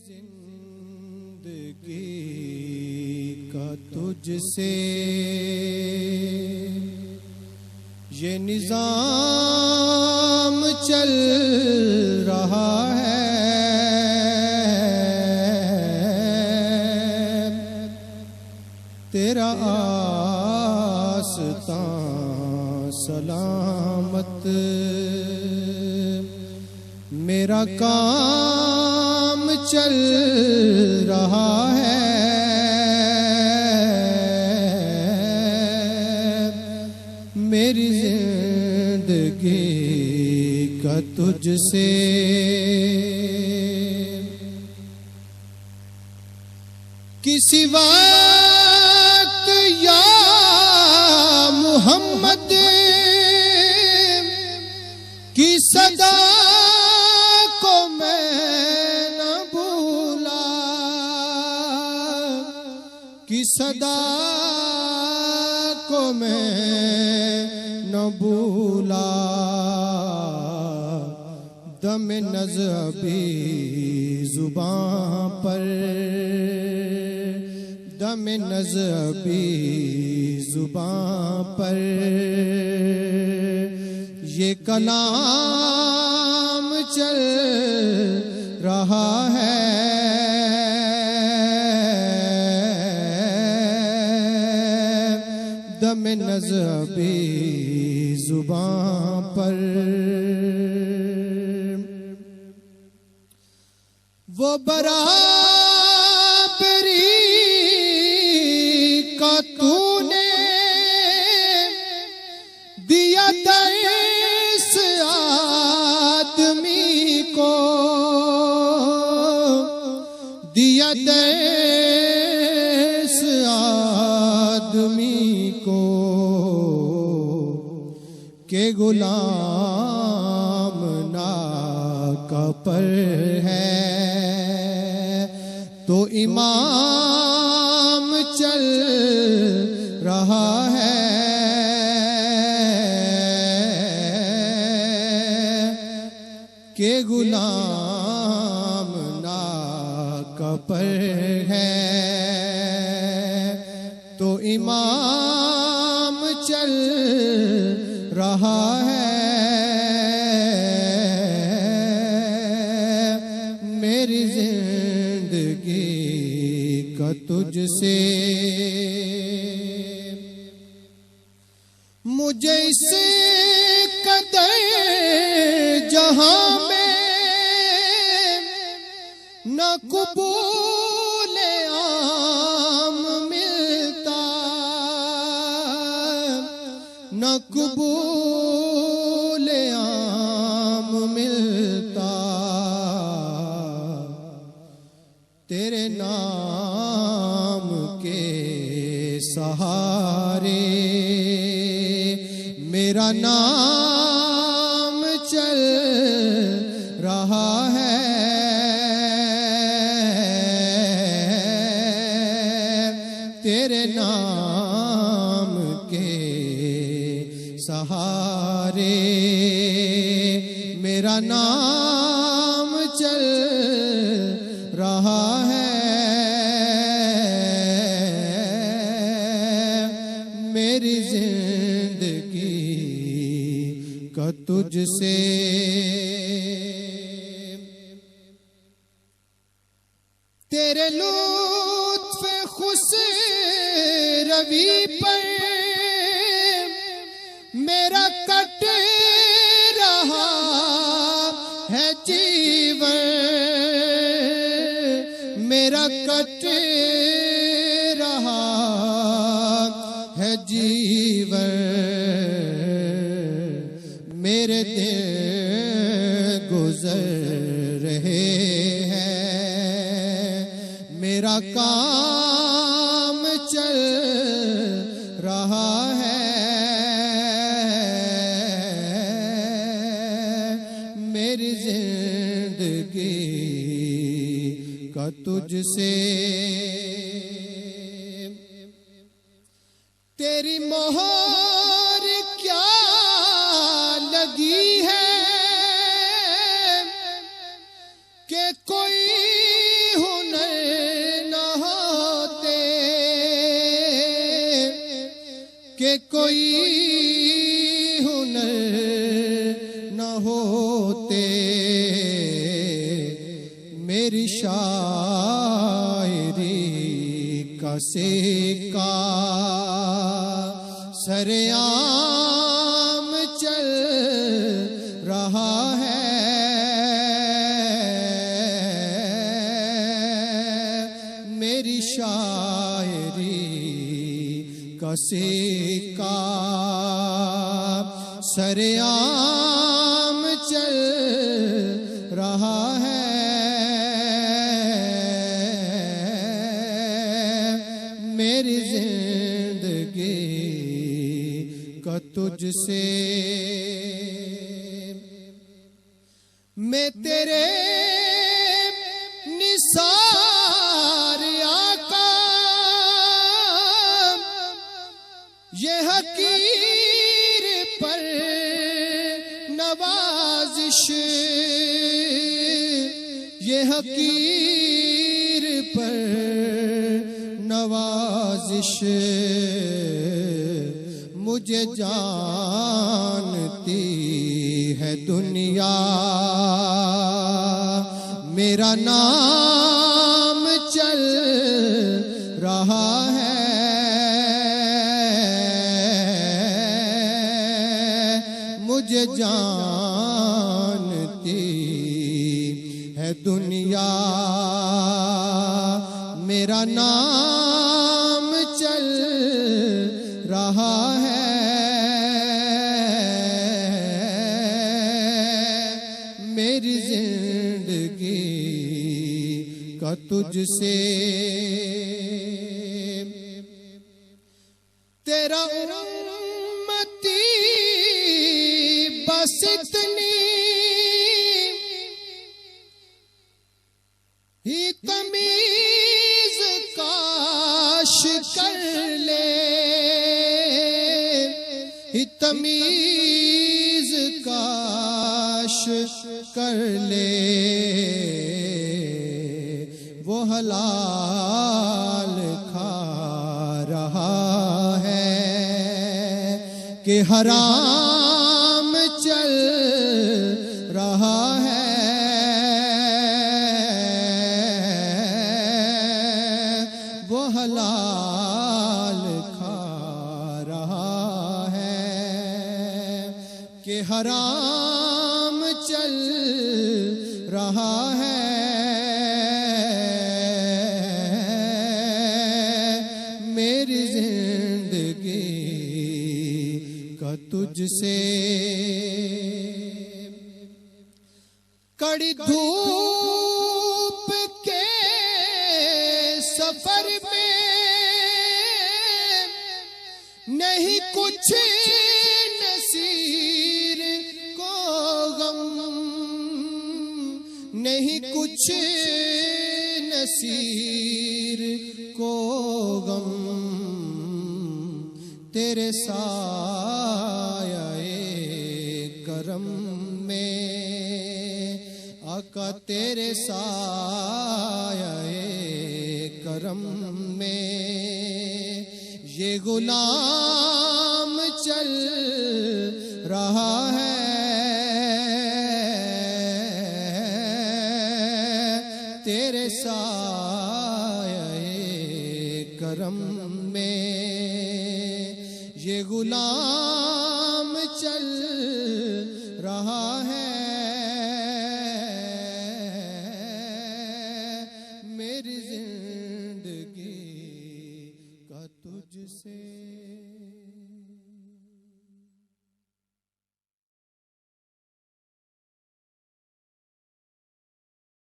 जिंदगी का तुझसे ये निजाम चल रहा है, तेरा आस्तां सलामत, मेरा काम चल रहा है। मेरी जिंदगी का तुझसे किसी वक्त या मोहम्मद की सदा को मैं न भूला, कि सदा को मैं न भूला। दम नज़्बी जुबां पर, दम नज़्बी जुबां पर ये कलाम चल रहा है। दम नज़्बी जुबां पर वो बराबरी का तूने दिया दर्स आदमी को, दिया दर्स आदमी को, के गुलाम ना कपर है तो इमाम चल रहा है। के गुलाम ना कपर है तो इमाम चल रहा है। मेरी जिंदगी का तुझसे मुझे इससे कदर जहां में न कबूल आम मिलता, न कबूल आम मिलता। तेरे नाम के सहारे मेरा नाम चल रहा है। तेरे नाम के सहारे मेरा नाम चल रहा है। मेरी जिंदगी का तुझसे तेरे लुत्फ खुसरवी पर मेरा कट रहा है जीवन, मेरा कट रहा है जीवन। मेरे दिन गुजर रहे हैं, मेरा काम चल रहा है। मेरी जिंदगी का तुझसे तेरी मोहर क्या लगी है कि कोई मेरी शायरी का सेका सरेआम चल रहा है। मेरी शायरी का सेका सरेआम चल रहा है। मेरी जिंदगी का तुझसे मैं तेरे निसार आका ये हकीर पर नवाजिश ये हकीर पर नवाजिश मुझे जानती है दुनिया। मेरा नाम चल रहा है। मुझे जानती है दुनिया। मेरा नाम चल रहा है। मेरी जिंदगी का तुझसे तेरा उम्मती बस इतनी ही तमीज काश कर ले। ही तमीज काश कर ले। वो हलाल खा रहा है कि हराम चल रहा है। वो हलाल खा रहा है कि हराम चल रहा है। मेरी जिंदगी का तुझसे कड़ी धूप के सफर में नहीं कुछ नसीर को गम। नहीं कुछ नसीर को गम। तेरे साये करम में आका तेरे साये करम में ये गुलाम चल रहा है। तेरे साये करम में ये गुलाम चल रहा है। मेरी